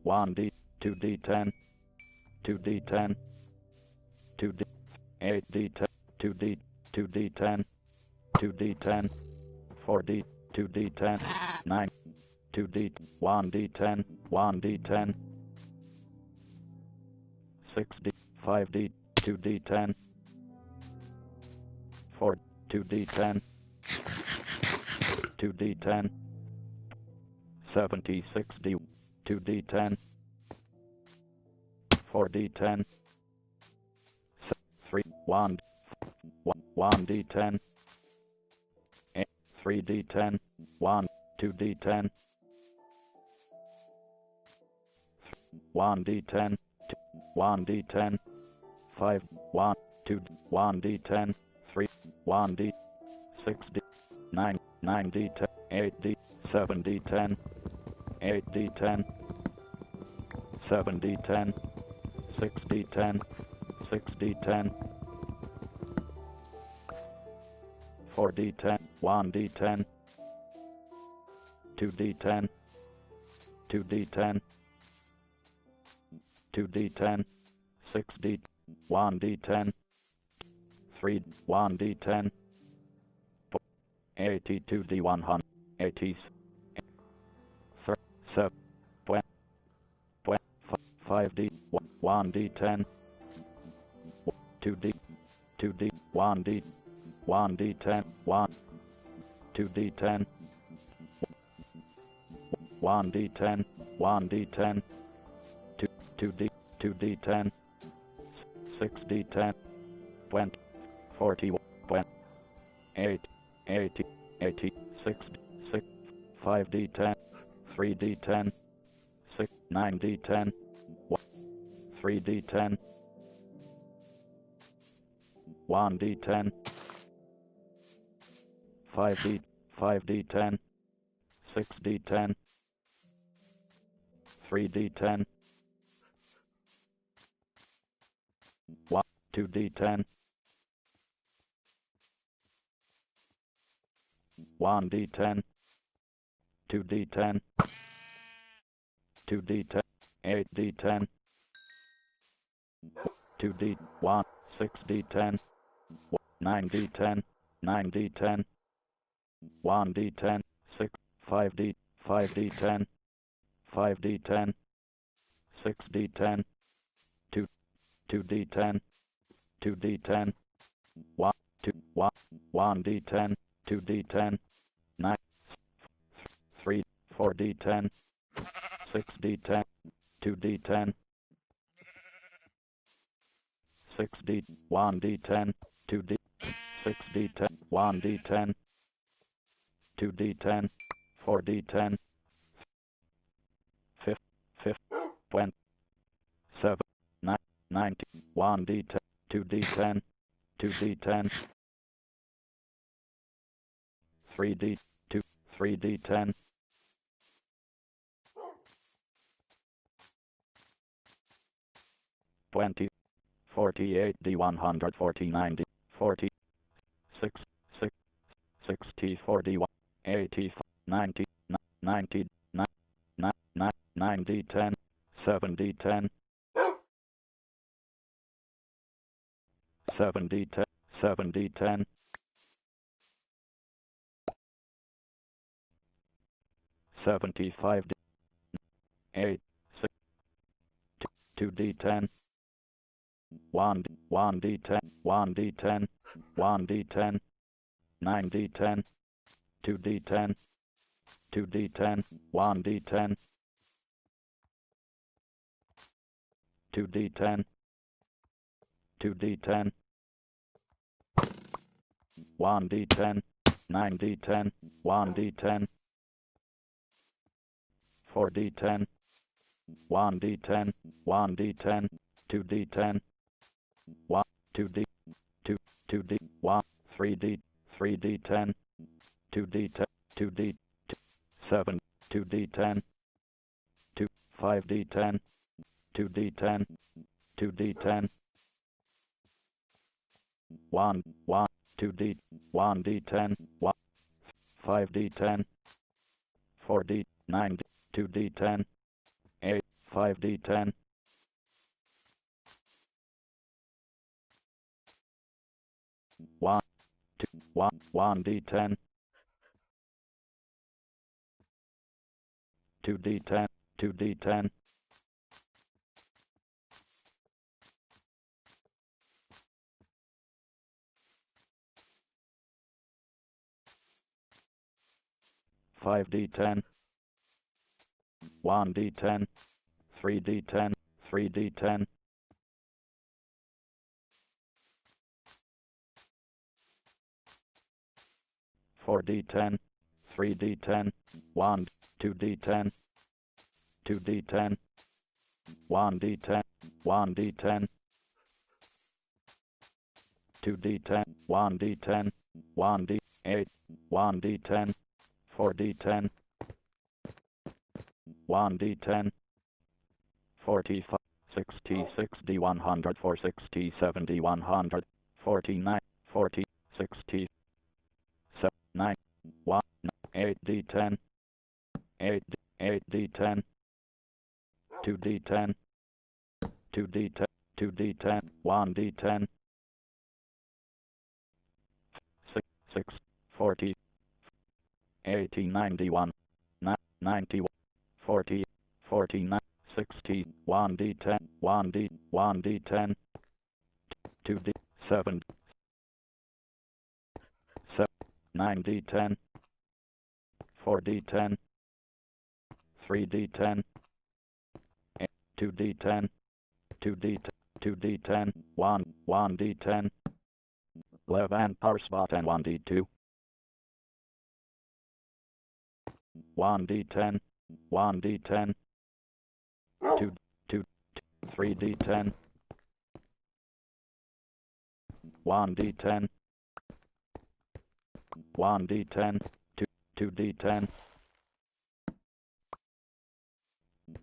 1D, 2D10, 2D10, 2D, 8D10, 2D, 2D10, 2D10, 4D, 2D10, 9, 2D, 1D10, 1D10, 6D, 5D, 2D10, 4, 2D10, 2D10, 76D, 2D10, 4D10, 3, 1, 1D10, 3D10, 1, 2D10, 1D10, 1D10, 5, 1, 2, 1D10, 3, 1D, 6D, 9, 9D10, 8D, 7D10, 8D10, 7D10, 6D10, 6D10, 4D10, 1D10, 2D10, 2D10, 2D10, 6D, 1D10, 3, 1D10, 82D 100, 80, 7, 5D, 1D10, 2D, 2D, 1D, 1D10, 1, 2D10, 1D10, 1D10, 2D, 2D10, 6D10, 20, 40, 8, 80, 80, 6, 6, 5D10, 3D10, 6, 9D10, 3D10, 1D10, 5D, 5D10, 6D10, 3D10, 1, 2D10, 1D10, 2D10, 2D10, 8D10, 2D, 1, 6D10, 9D10, 9D10, 1D10, 6, 5D, 5D10, 5D10, 6D10, 2, 2D10, 2D10, 1, 2, 1, 1D10, 2D10, 9, 3, 4D10, 6D10, 2D10, 6D, 1D10, 2D, 6D10, 1D10, 2D10, 4D10, 5, 20, 7, 9, 90, 1D10, 2D10, 2D10, 3D, 2, 3D10, 20, 48D 149D 40, 6, 6, 64D 80, 90, 90, 90, 10, 70, 10, 70, 10, 70, 10, 75, 8, 6, 2D10, 1, 1D10, 1D10, 1D10, 9D10, 2D10, 2D10, 1D10, 2D10, 2D10, 1D10, 9D10, 1D10, 4D10, 1D10, 1D10, 2D10, 1, 2D, 2, 2D, 1, 3D, 3D10, 2D10, 2D, 7, 2D10, 2, 5D10, 2D10, 2D10, 1, 1, 2D, 1D10, 1, 5D10, 4D, 9D, 2D10, 8, 5d10, 1, 2, 1d10, 2d10, 2d10, 5d10, 1d10, 3d10, 3d10, 4d10, 3d10, 1, 2d10, 2d10, 1d10, 1d10, 2d10, 1d10, 1d8, 1d10, 4d10, 1d10, 45, 60, 60, 100, 460, 70, 100, 49, 40, 60, 9, 1, 8d10, 8, 8d10, 2d10, 2d10, 2d10, 1d10, 6, 6, 40, 80, 91, 90, 40, 49, 60, 1d10, 1d, 1d10, 2d, 7, 7, 9d10, 4d10, 3d10, 2d10, 2d10, 2d10, 1, 1d10, 11 power spot and 1d2, 1d10, 1d10, 2, 2, 3d10, 1d10, 1d10, 2, 2d10,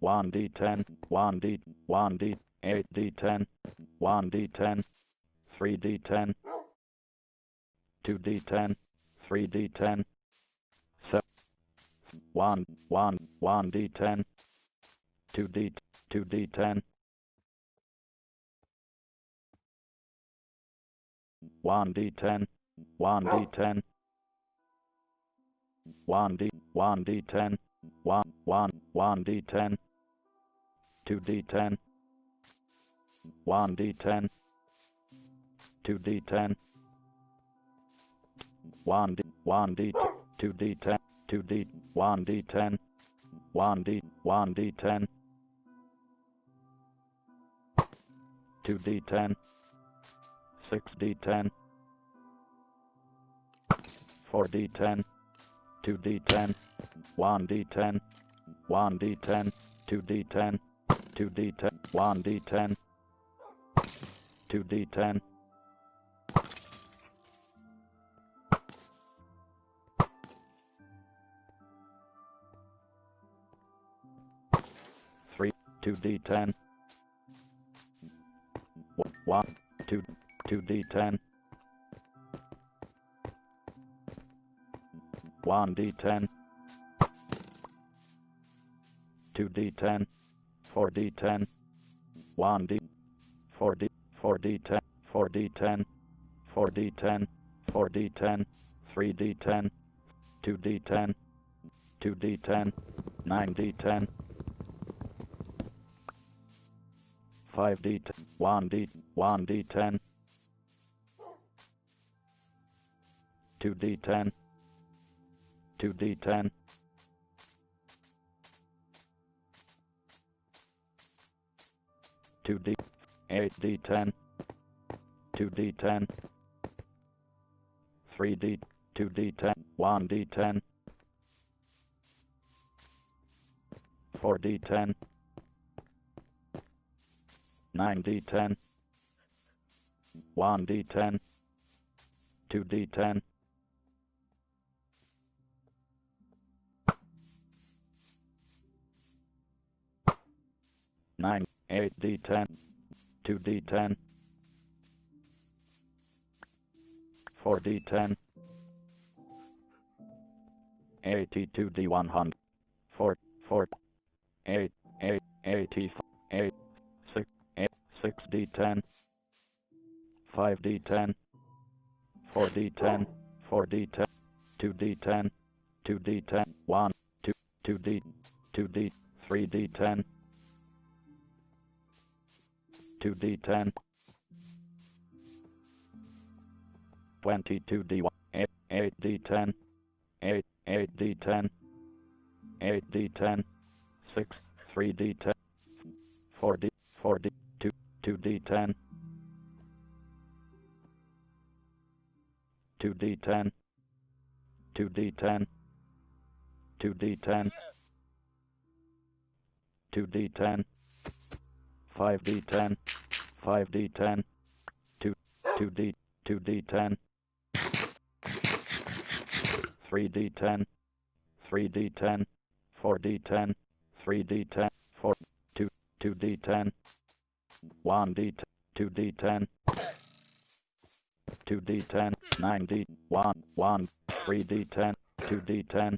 1d10, 1d, 1d, 8d10, 1d10, 3d10, 2d10, 3d10, 7, 1, 1, 1d10, 2d, 2d10, 1d10, 1d10, 1d, 1d10, 1, 1, 1d10, 2d10, 1d10, 2d10, 1d, 1d, 2d10, 2d, 1d10, 1d, 1d10, 2d10, 6d10, 4d10, 2d10, 1d10, 1d10, 2d10, 2d10, 1d10, 2d10, 3, 2d10, 1, 2, 2d10, 1d10, 2d10, 4d10, 1d, 4d, 4d10, 4d10, 4d10, 4d10, 3d10, 2d10, 2d10, 9d10, 5d10, 1d, 1d10, 2d10, 2d10, 2d, 8d10, 2d10, 3d, 2d10, 1d10, 4d10, 9d10, 1d10, 2d10, 9, 8d10, 2d10, 4d10, 82d100, 4, 4, 8, 8, 85, 8, 6, 8, 6d10, 5d10, 4d10, 4d10, 2d10, 2d10, 1, 2, 2d, 2d, 3d10, 2d10, 22d1, 8, 8d10, 8, 8d10, 8d10, 6, 3d10, 4d, 4d, 2, 2d10, 2d10, 2d10, 2d10, 2d10, 5d10, 5d10, 2, 2d, 2d10, 3d10, 3d10, 4d10, 3d10, 4, 2, 2d10, 1d10, 2d10, 2d10, 9d, 1, 1, 3d10, 2d10,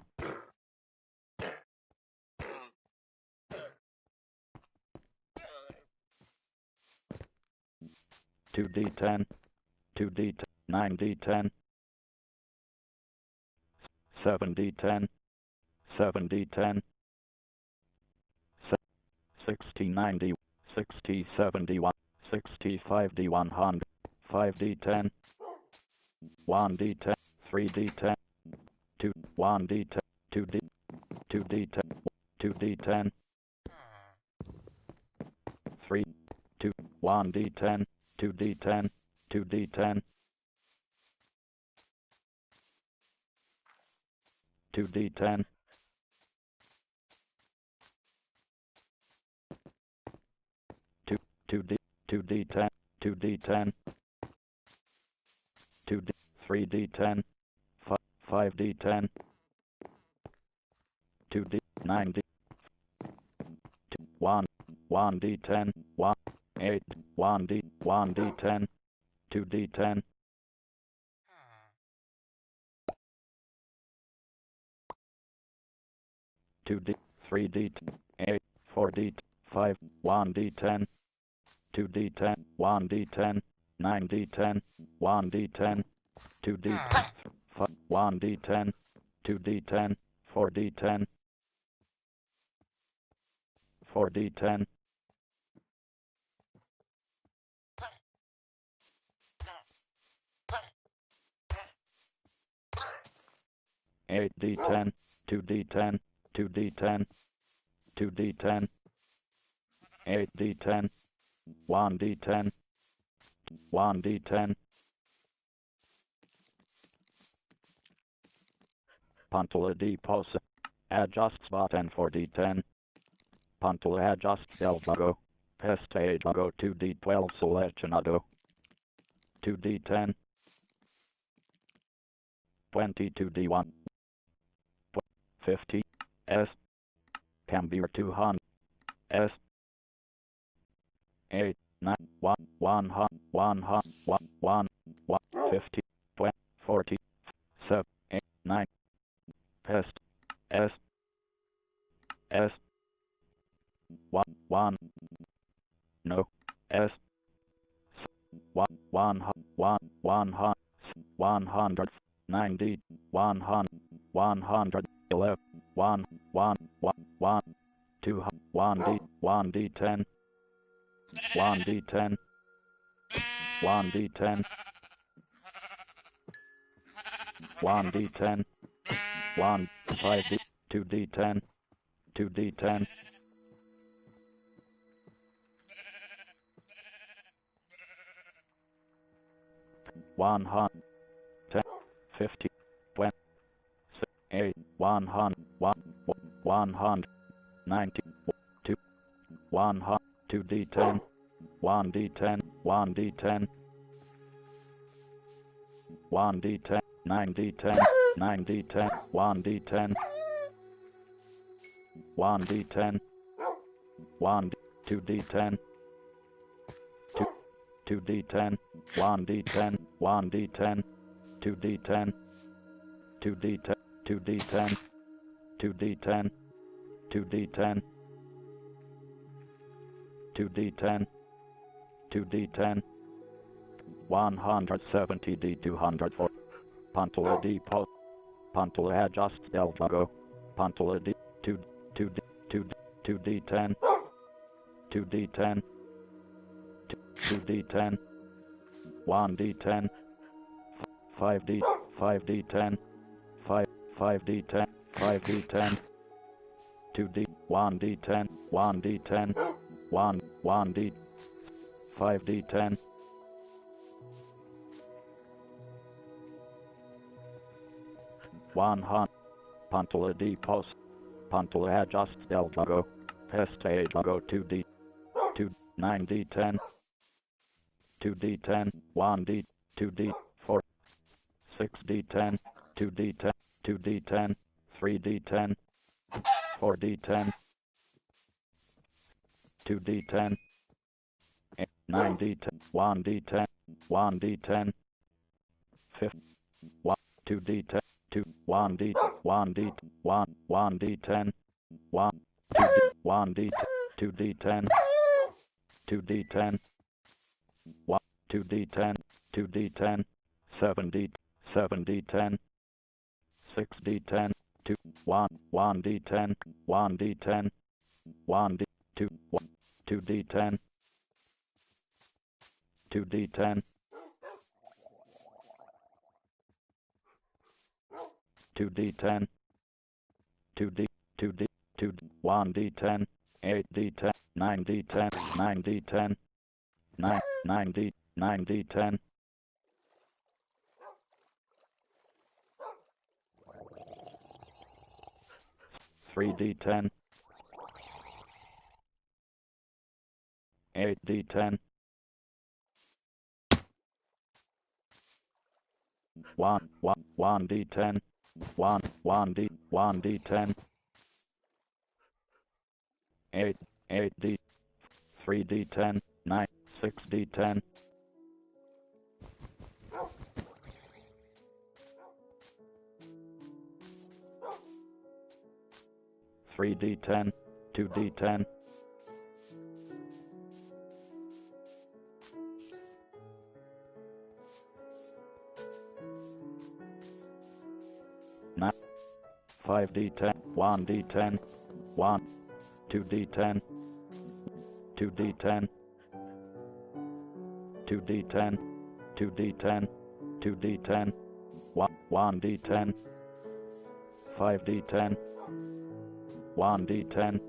2d10, 2d10, 9d10, 7d10, 7d10, 6090, 6071, 65d100, 5d10, 1d10, 3d10, 2, 1d10, 2d, 2d10, 2d10, 3, 2, 1d10, 2d10, 2d10, 2d10, 2, 2d, 2d10, 2d10, 2d, 3d10, 5d10, 2d, 9d, 1, 1d10, 1, 8, 1d, 1d10, 2d10, 2d, 3d, 8, 4d, 5, 1d10, 2d10, 1d10, 9d10, 1d10, 2d, 5, 1d10, 2d10, 4d10, 4d10, 8d10, 2d10, 2d10, 2d10, 8d10, 1d10, 1d10, Puntul D pulse, adjust button 4d10, Puntul adjust del logo, Pestage logo 2d12 seleccionado, 2d10, 22d1, 50, S, Cambir 200, S, 8, 9, 1, 100, 100, 1, 1, 50, 20, 40, 7, 8, 9, Pest, S, S, 1, 1, no, S, 1, 1, 1, 100, 190, 100, 111, 1, 1, 1, 1, 2, 1D, 1D10, 1D10, 1D10, 1D10, 1, 5D, 2D10, 2D10, 100, 10, 50, 20, 8, 100, 100, 90, 2, 100, 2D10, 1D10, 1D10, 1D10, 9D10, 9D10, 1D10, 1D10, 1, 2D10, 2, 2D10, 1D10, 1D10, 2D10, 2D10, 2D10, 2D10, 2D10, 2d10, 2d10, 170d 204, Pantula depot, Pantula adjust del juego, Pantula d 2d10, 2d10, 2d10, 1d10, 5d, 5d10, 5d10, 5d10, 2d, 1d10, 1d10, 1d, 5d10, 100, Pantula depot, Pantula adjust del juego, Peste juego 2d, 9d10, 2d10, 1d, 2d, 4, 6d10, 2d10, 2d10, 3d10, 4d10, 2d10, 9d10, 1d10, 1d10, 5, 1, 2d10, 2, 1d, 1d, 1, 1d10, 1, 2d, 1d, 2d10, 2d10, 1, 2d10, 2d10, 7d, 7d10, 6d10, 2, 1, 1d10, 1d10, 1d, 2, 1, 2d10, 2d10, 2d10, 2d, 2d, 2d, 1d10, 8d10, 9d10, 9d10, 9, 9d, 9d10, 3d10, 8d10, 1, 1, 1d10, 1, 1d, 1d10, 8, 8d, 3d10, 9, 6d10, 3d10, 2d10, 9, 5d10, 1d10, 1, 2d10, 2d10, 2d10, 2d10, 2d10, 1, 1d10, 5d10, 1d10,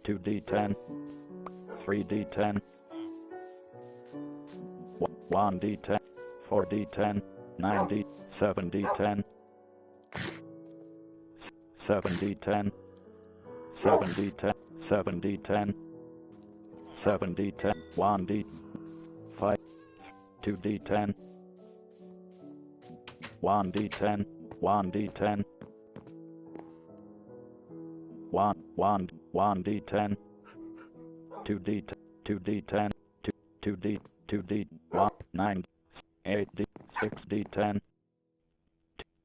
2d10, 3d10, 1d10, 4d10, 9d, 7d10, 7d10, 7d10, 7d10, 7d10, 1d, 5, 2d10, 1d10, 1d10, 1, 1, 1d10, 2d, 2d10, 2d, 2d, 1, 9, 8d, 6d10,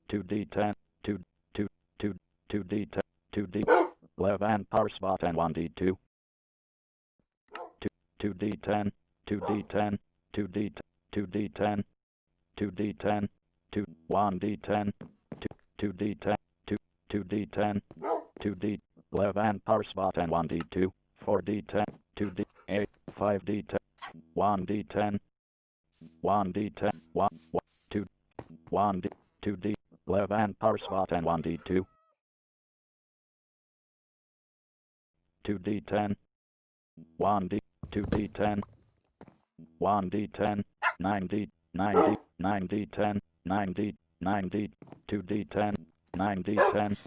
2d10, 2, 2, 2, 2d10, 2d, 11 power spot and 1d2, 2d10, 2d10, 2d, 2d10, 2d10, 2, 1d10, 2d10, 2d10, 2d, 11 power spot and 1d2, 4d10, 2d, 8, 5d10, 1d10, 1d10, 1, 2, 1d, 2d, 11 power spot and 1d2, 2d10, 1d, 2d10, 1d10, 9d, 9d, 9d10, 9d, 9d, 2d10, 9d10,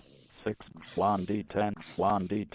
6, 1d10, 1d,